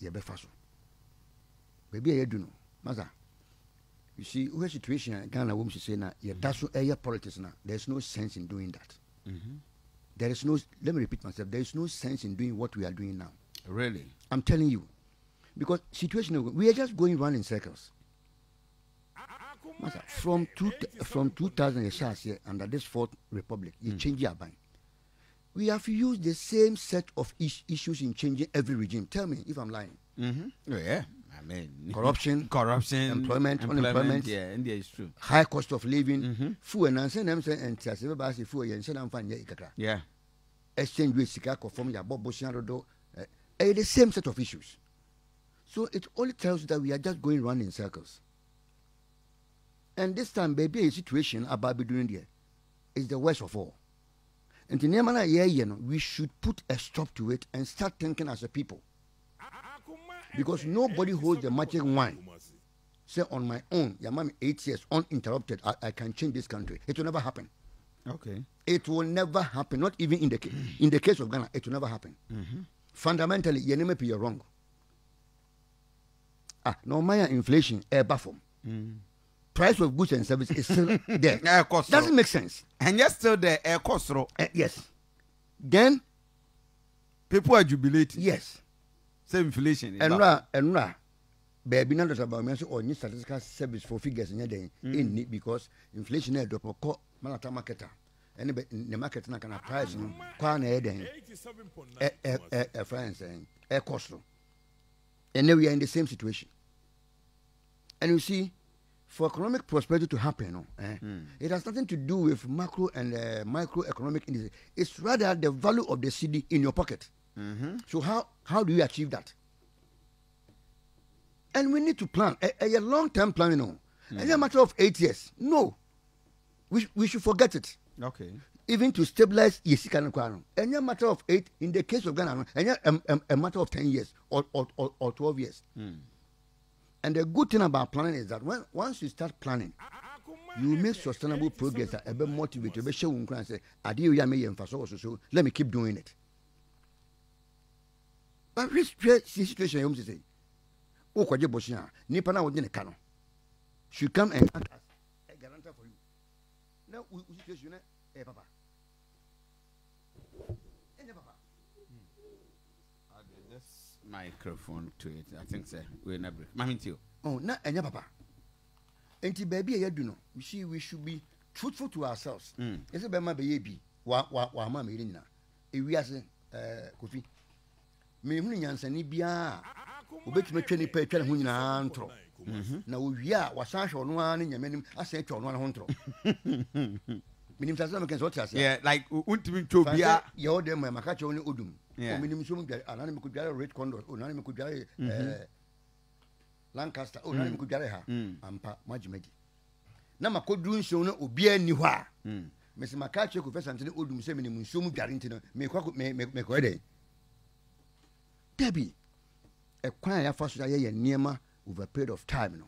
yebefaso. Baby, I do know, Maza. You see, where situation Ghana woman should say now, that's what politics now. There's no sense in doing that. There is no. Let me repeat myself. There is no sense in doing what we are doing now. Really, I'm telling you, because situation we are just going round in circles. Master, from 2000 years under this Fourth Republic, you change your mind. We have used the same set of issues in changing every regime. Tell me if I'm lying. Oh, yeah. I mean, corruption, employment, unemployment. Yeah, India is true. High cost of living, food and yeah. Exchange with Chicago from your Bob the same set of issues. So it only tells you that we are just going round in circles. And this time, baby, a situation about doing there is the worst of all. And in Yemana, we should put a stop to it and start thinking as a people. Because nobody holds the magic wand. Say on my own, your mom 8 years uninterrupted, I can change this country. It will never happen. Okay. It will never happen. Not even in the case of Ghana, it will never happen. Fundamentally, you never be wrong. No matter inflation, form. Price of goods and services is still there. Doesn't make sense. And yes, still there. Cost. Yes. Then people are jubilating. Yes. Same inflation. And baby, not about me. So, only statistical service for figures in your because inflation is drop. Manata marketer. And the market na can price. Kwana eden. France and cost. And now we are in the same situation. And you see, for economic prosperity to happen, it has nothing to do with macro and microeconomic indices. It's rather the value of the cedi in your pocket. So how do you achieve that? And we need to plan a long-term plan. And a matter of 8 years. No, we should forget it. Okay. Even to stabilize Yesikan Kwano. And a matter of 8 in the case of Ghana, and a matter of 10 years or 12 years. And the good thing about planning is that once you start planning, you make sustainable progress. A bit motivated. Be show and say, so let me keep doing it. But which situation you say? Oh, Kwaje Boshina, Nipana within a canon should come and act as a guarantor for you. Now, we situation, Papa. This microphone to it. I think so. We're not break. Mammy too. Oh, not any papa. And baby, I do know. You see, we should be truthful to ourselves. It's about my baby. Wa mamma in if we are coffee. Me Yansani Bia. Obet me 20 pay 20 antro. Now we are was on one in your minimum. I said on 100. Minimum can sort us. Yeah, like ultimate to be a your dem, my macacho only udum. Minimum, anonymous could get a red condor, anonymous could get Lancaster, anonymous could get her. Ampa, Majimedi. Nama could do so no be ni wa. Mr. Macacho could first until udum seminim, sum guarantee, make ready. Debbie, a quiet first year near over a period of time.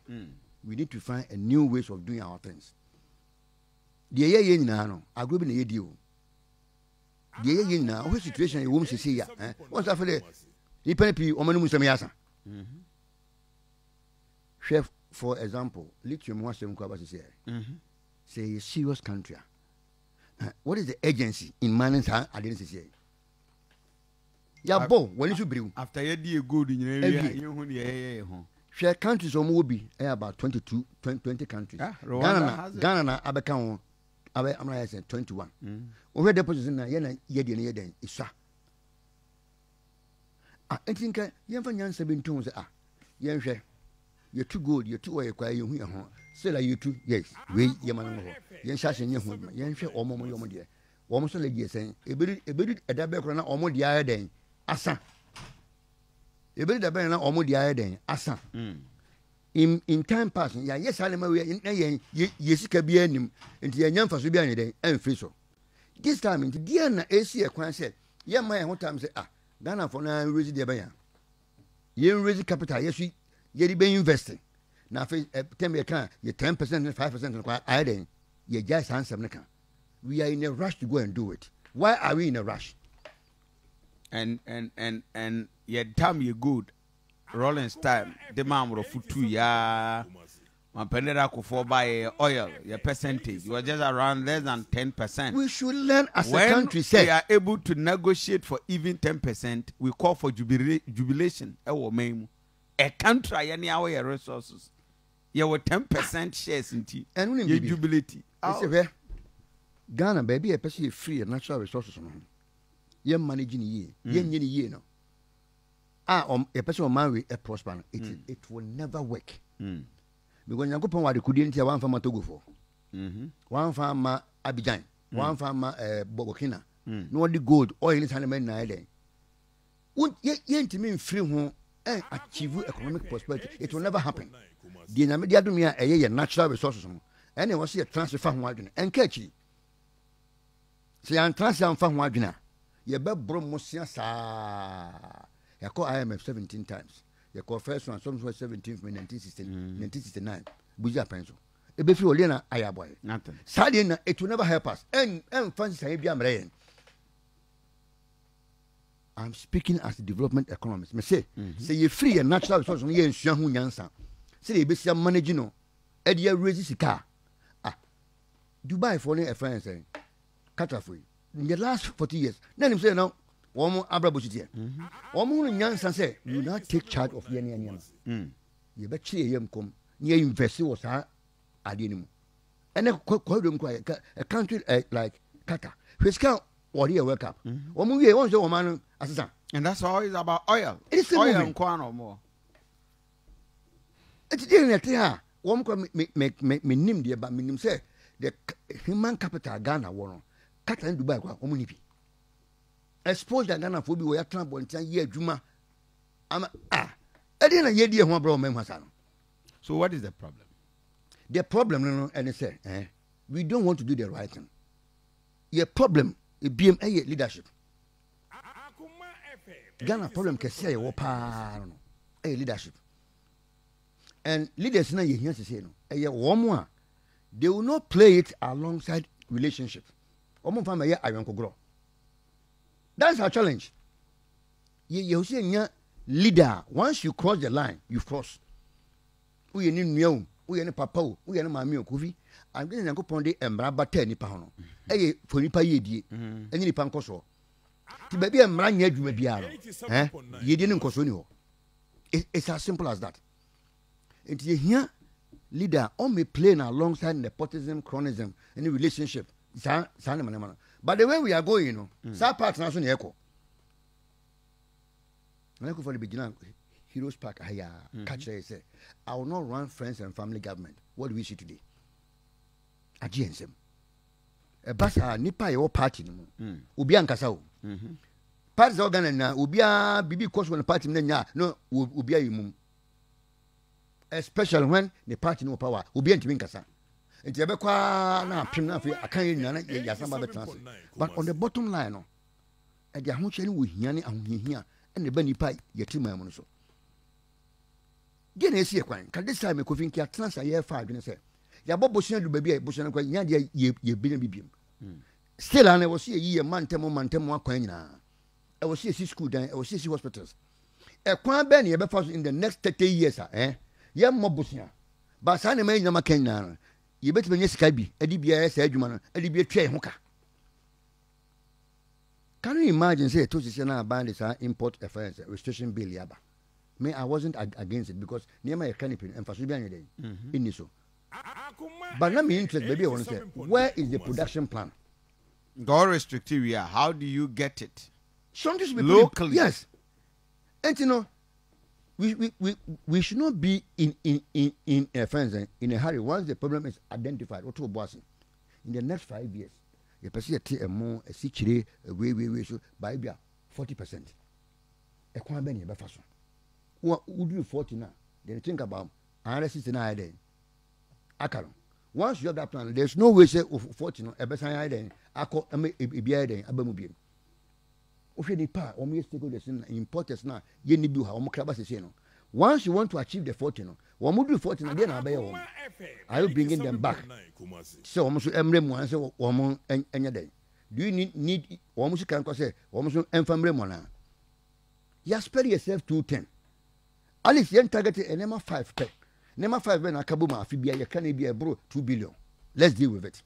We need to find a new ways of doing our things. The year now, I grew in a year. The year now, what situation you won't see ya? What's after the Nippon Oman Musamiasa? Chef, for example, lithium was some covers here. Say a serious country. What is the agency in man's identity? Yeah, when you bring after a dear good in your area, share countries or movie about 20 countries. Ghana, Abacon, I'm 21. Over deposits in Yedian is I think Yan 17 you're too good, you're too acquire you here. Say like you too, yes, we Yaman, Yan Shash and Yan share or more your dear. Almost a lady saying, a bit at that background or the other day. Asa. You better the banner or more the other day. Asa. In time passing, yes, I am in yes, can be him into a young for Subian day and Friso. This time into Diana AC a quan said, yeah, my what time say, Ghana for now, raise the bayan. You raise capital, yes, you be investing. Now, tell me a can, you 10% and 5% and quite adding, you just answer. We are in a rush to go and do it. Why are we in a rush? And yet time you good Rolling Style, the man with a foot 2 ya. My penera could buy oil, your percentage. You are just around less than 10%. We should learn as when a country. We are able to negotiate for even 10%. We call for jubilation. A country, any our resources. You have 10% shares in tea. And when you jubilate. Ghana, baby, a person free and natural resources on him. You're managing ye, ye no. A person marry a prosper. It will never work. Because you go what couldn't hear one farmer Togo for. One farmer Abidjan, one farmer Bobokina. No the gold oil in Hanaman Island. Would ye to mean free home and achieve economic prosperity? It will never happen. The Namedia do me a natural resources. And it was a transfer from Wagner and catchy. See, I'm transferring from Wagner. You bet Bromosia sa. You call IMF 17 times. You call first one, some 17th, 1969. Buja pencil. A bit of Lena Ayaboy. Nothing. Sadly, it will never help us. And fancy Sabiam. I'm speaking as a development economist. Me say you free and natural resources on yen shahu yansa. Say you be managing no. Edia raises car. Dubai for a friend saying, Catafree. In the last 40 years, then him say now, one more Abrabushit. One more Yansan say, you not take charge of Yan. You bet you come near invest was her adenum. And a country like Qatar, which can't or here wake up. One more year, once a woman as a. And that's all it's about oil. It's oil and corn or more. It's didn't here. One can make me name dear, but me say the human capital Ghana one. Qatar and Dubai kwa omunipi. Expose that Ghana for be where Trump one year Juma. I didn't hear dear one bro memhasano. So what is the problem? The problem, no, and say, we don't want to do the right thing. Your problem is BMA leadership. Ghana problem can say a leadership. And leaders now you hear to say no. One more. They will not play it alongside relationship. That's our challenge. You see, leader, once you cross the line, you cross. We need new, we need papa, we need mammy, Kuvi. I'm going to go upon the Embrabate Nippano. For Nipa Yedi, and Nipan Coso. To baby a man yet, you may be out. You didn't consume. It's as simple as that. It's here, leader, only playing alongside nepotism, chronism, any relationship. But the way we are going, you know, that part is not echo. When I go for the beginning, Heroes Park, catch it, say, I will not run friends and family government. What do we see today? A GNSM. A basa nipa your party, Ubian Casao. Parts organ and Ubia Bibi course when the party no Ubia Imum. Especially when the party no power, Ubian Tinkasa. And Tebekwa na Pinafi, I can't Yasamba transit. But on the bottom line, no, at the Hunchen with Yanni and here, and the Benny Pie, Yatima Monoso. Get a see a coin. Can this time a coffin cat transfer a year 5 and say, Yabobo to baby a bush and Yadia ye billion. Still, I was see a year, Mantemo, Quina. I was see school, I was see hospitals. A quan Benny ever in the next 30 years, Yam Mobusia. But Sana made no Macana. You better be Skyby, a DBS Edgeman, a DBA Tray Hooker. Can you imagine, say, Tosina band is import affairs, restriction bill Yaba? Me, I wasn't against it because near my canopy and for Subian day in Niso. But let me interest, baby, I want to say, where is the production plan? Go restrictive, yeah. How do you get it? Something should be locally. Yes. And you know, we should not be in a fence in a hurry. Once the problem is identified, what to in the next 5 years, you perceive a more a situation way so by 40%. A quite many by fashion. What would you 40 now? Then think about analysis in a day. Akaron. Once you have that plan, there's no way say 40 no. A better then. I call a beer then. A bamubian. If you pa or me stick with the importers now, you need to have a crabas. Once you want to achieve the 40, no, one would do 40 again. I will bring them back. So almost emblem one say woman any day. Do you need almost can say almost family mona? You spare yourself 210. at least yen target a number 5 pay. Number 5 when I kabuma fibia you can be a bro 2 billion. Let's deal with it.